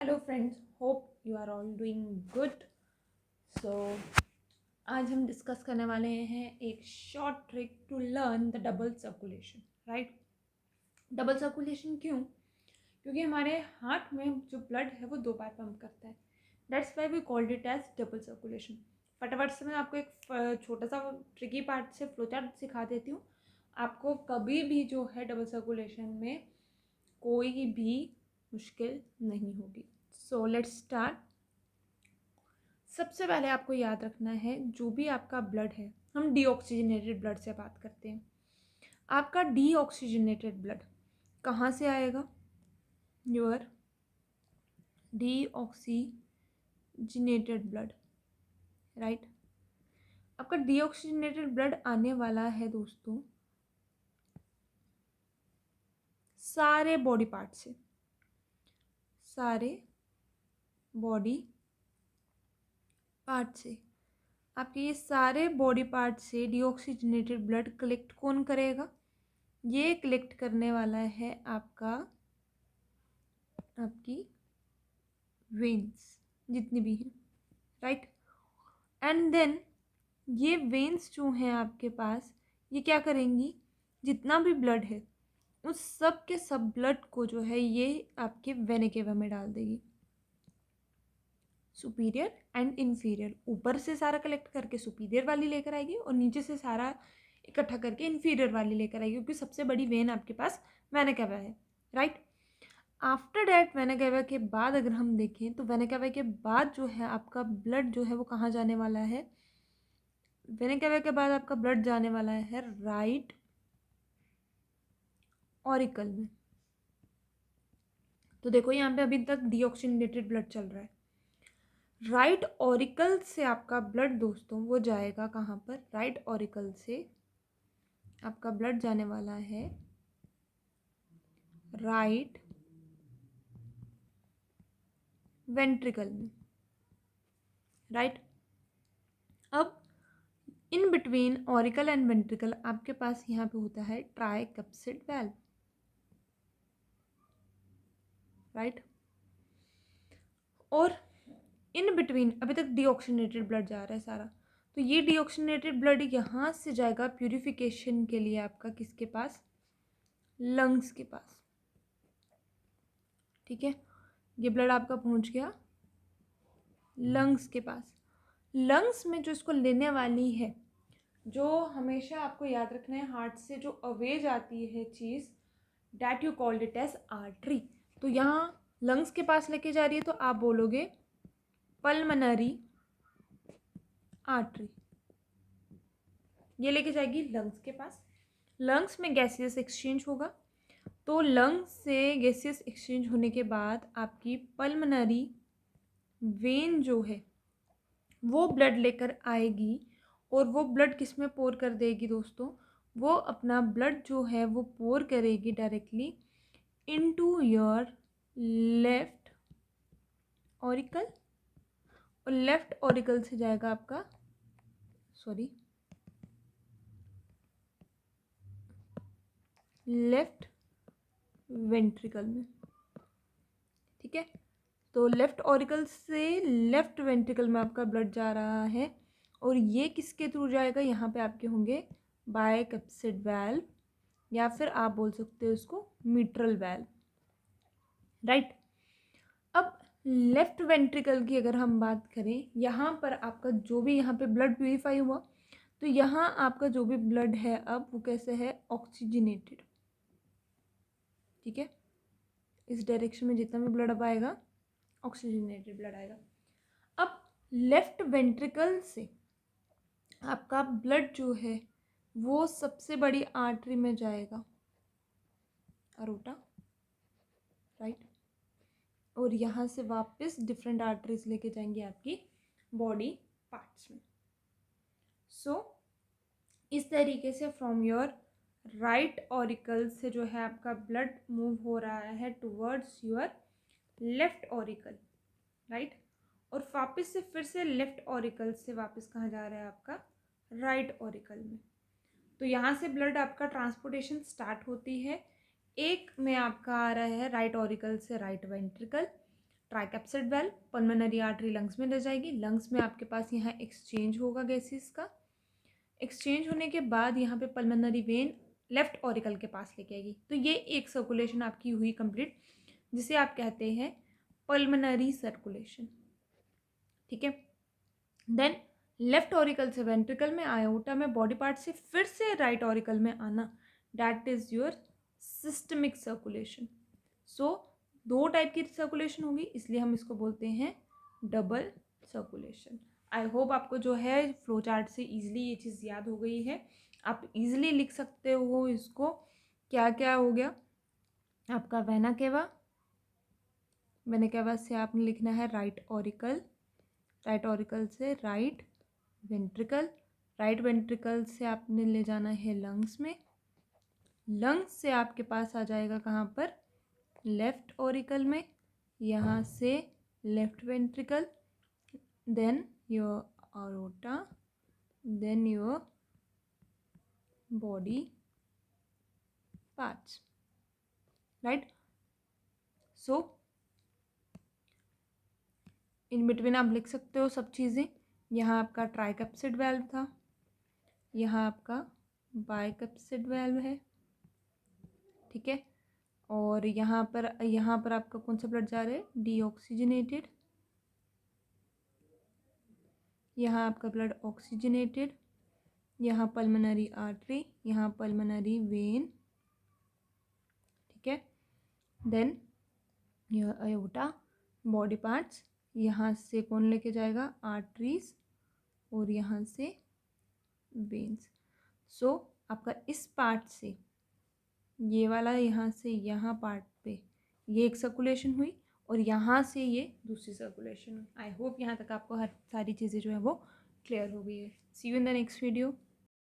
Hello friends, hope you are all doing good. So आज हम discuss करने वाले हैं एक short trick to learn the double circulation. Right, double circulation क्यों? क्योंकि हमारे हार्ट में जो ब्लड है वो दो बार पंप करता है। That's why we called it as double circulation. फटाफट से मैं आपको एक छोटा सा ट्रिकी पार्ट से फ्लो चार्ट सिखा देती हूँ। आपको कभी भी जो है डबल सर्कुलेशन में कोई भी मुश्किल नहीं होगी। So let's start. सबसे पहले आपको याद रखना है, जो भी आपका ब्लड है, हम डीऑक्सीजनेटेड ब्लड से बात करते हैं। आपका डीऑक्सीजनेटेड ब्लड कहाँ से आएगा? Your deoxygenated blood, right. आपका डीऑक्सीजनेटेड ब्लड आने वाला है दोस्तों सारे बॉडी पार्ट से। सारे बॉडी पार्ट से आपके ये सारे बॉडी पार्ट से डीऑक्सीजनेटेड ब्लड कलेक्ट कौन करेगा? ये कलेक्ट करने वाला है आपकी वेन्स जितनी भी हैं, राइट। एंड देन ये वेन्स जो हैं आपके पास, ये क्या करेंगी? जितना भी ब्लड है उस सब के सब ब्लड को जो है ये आपके वेना केवा में डाल देगी। सुपीरियर एंड इन्फीरियर, ऊपर से सारा कलेक्ट करके सुपीरियर वाली लेकर आएगी और नीचे से सारा इकट्ठा करके इन्फीरियर वाली लेकर आएगी, क्योंकि सबसे बड़ी वेन आपके पास वेना केवा है, right. After that vena cava के बाद अगर हम देखें तो वेना केवा के बाद जो है आपका ब्लड जो है वो कहाँ जाने वाला है? वेना केवा के बाद आपका ब्लड जाने वाला है राइट ऑरिकल में। तो देखो यहाँ पे अभी तक डीऑक्सीजनेटेड ब्लड चल रहा है। राइट ऑरिकल से आपका ब्लड दोस्तों वो जाएगा कहाँ पर? राइट ऑरिकल से आपका ब्लड जाने वाला है राइट वेंट्रिकल में, राइट। अब in between auricle and ventricle आपके पास यहाँ पे होता है ट्राइकप्सिड वेल्व, राइट। और इन बिटवीन अभी तक डीऑक्सीजनेटेड ब्लड जा रहा है सारा, तो ये डीऑक्सीजनेटेड ब्लड यहाँ से जाएगा प्यूरिफिकेशन के लिए आपका किसके पास? लंग्स के पास, ठीक है। ये ब्लड आपका पहुँच गया लंग्स के पास। लंग्स में जो इसको लेने वाली है, जो हमेशा आपको याद रखना है, हार्ट से जो अवे जाती है चीज़, that you called it as artery. तो यहाँ लंग्स के पास लेके जा रही है तो आप बोलोगे पल्मनरी आर्टरी। ये लेके जाएगी लंग्स के पास। लंग्स में गैसियस एक्सचेंज होगा, तो लंग्स से गैसियस एक्सचेंज होने के बाद आपकी पल्मनरी वेन जो है वो ब्लड लेकर आएगी और वो ब्लड किस में पोर कर देगी दोस्तों? वो अपना ब्लड जो है वो पोर करेगी directly into your left auricle, और लेफ्ट ऑरिकल से जाएगा आपका लेफ्ट वेंट्रिकल में, ठीक है। तो लेफ्ट ऑरिकल से लेफ्ट वेंट्रिकल में आपका ब्लड जा रहा है और ये किसके थ्रू जाएगा? यहाँ पे आपके होंगे बायकप्सिड वेल्व, या फिर आप बोल सकते हो इसको मिट्रल वेल्व, राइट। अब लेफ्ट वेंट्रिकल की अगर हम बात करें, यहाँ पर आपका जो भी यहाँ पे ब्लड प्यूरिफाई हुआ, तो यहाँ आपका जो भी ब्लड है अब वो कैसे है? ऑक्सीजनेटेड, ठीक है। इस डायरेक्शन में जितना भी ब्लड अब आएगा ऑक्सीजनेटेड ब्लड आएगा। अब लेफ्ट वेंट्रिकल से आपका ब्लड जो है वो सबसे बड़ी आर्टरी में जाएगा, अरोटा, राइट। और यहाँ से वापस डिफरेंट आर्टरीज लेके जाएंगे आपकी बॉडी पार्ट्स में। सो इस तरीके से फ्रॉम योर राइट ऑरिकल से जो है आपका ब्लड मूव हो रहा है towards your left auricle, right. और वापस से फिर से लेफ्ट ऑरिकल से वापस कहाँ जा रहा है? आपका राइट ऑरिकल में। तो यहाँ से ब्लड आपका ट्रांसपोर्टेशन स्टार्ट होती है। एक में आपका आ रहा है राइट ऑरिकल से right ventricle, tricuspid valve, pulmonary artery lungs में रह जाएगी, लंग्स में आपके पास यहाँ एक्सचेंज होगा गैसेस का, एक्सचेंज होने के बाद यहाँ पे पल्मोनरी वेन लेफ्ट ऑरिकल के पास लेके आएगी। तो ये एक सर्कुलेशन आपकी हुई कंप्लीट, जिसे आप कहते हैं पल्मोनरी सर्कुलेशन। ठीक है, देन लेफ्ट ऑरिकल से वेंट्रिकल में, आयोटा में, बॉडी पार्ट से फिर से राइट ऑरिकल में आना, that is your systemic circulation. So 2 type की सर्कुलेशन होगी, इसलिए हम इसको बोलते हैं डबल सर्कुलेशन। आई होप आपको जो है फ्लो चार्ट से इजीली ये चीज़ याद हो गई है। आप इजीली लिख सकते हो इसको। क्या क्या हो गया आपका वेना केवा, वेना केवा से आपने लिखना है राइट ऑरिकल, राइट ऑरिकल से राइट वेंट्रिकल, राइट वेंट्रिकल से आपने ले जाना है लंग्स में, लंग्स से आपके पास आ जाएगा कहाँ पर, लेफ्ट ऑरिकल में, यहाँ से left ventricle, then your aorta, then your body parts, right? So in between आप लिख सकते हो सब चीज़ें। यहाँ आपका ट्राइकैप्सिड वेल्व था, यहाँ आपका बाइकैप्सिड वेल्व है, ठीक है। और यहाँ पर आपका कौन सा ब्लड जा रहा है, डीऑक्सीजनेटेड, यहाँ आपका ब्लड ऑक्सीजनेटेड, यहाँ पल्मोनरी आर्टरी, यहाँ पल्मोनरी वेन, ठीक है। देन यह अयोटा, बॉडी पार्ट्स, यहाँ से कौन लेके जाएगा, आर्टरीज, और यहाँ से वेन्स। सो आपका इस पार्ट से ये वाला, यहाँ से यहाँ पार्ट पे ये एक सर्कुलेशन हुई, और यहाँ से ये दूसरी सर्कुलेशन हुई। आई होप यहाँ तक आपको हर सारी चीज़ें जो है वो क्लियर हो गई है। See you in the next video.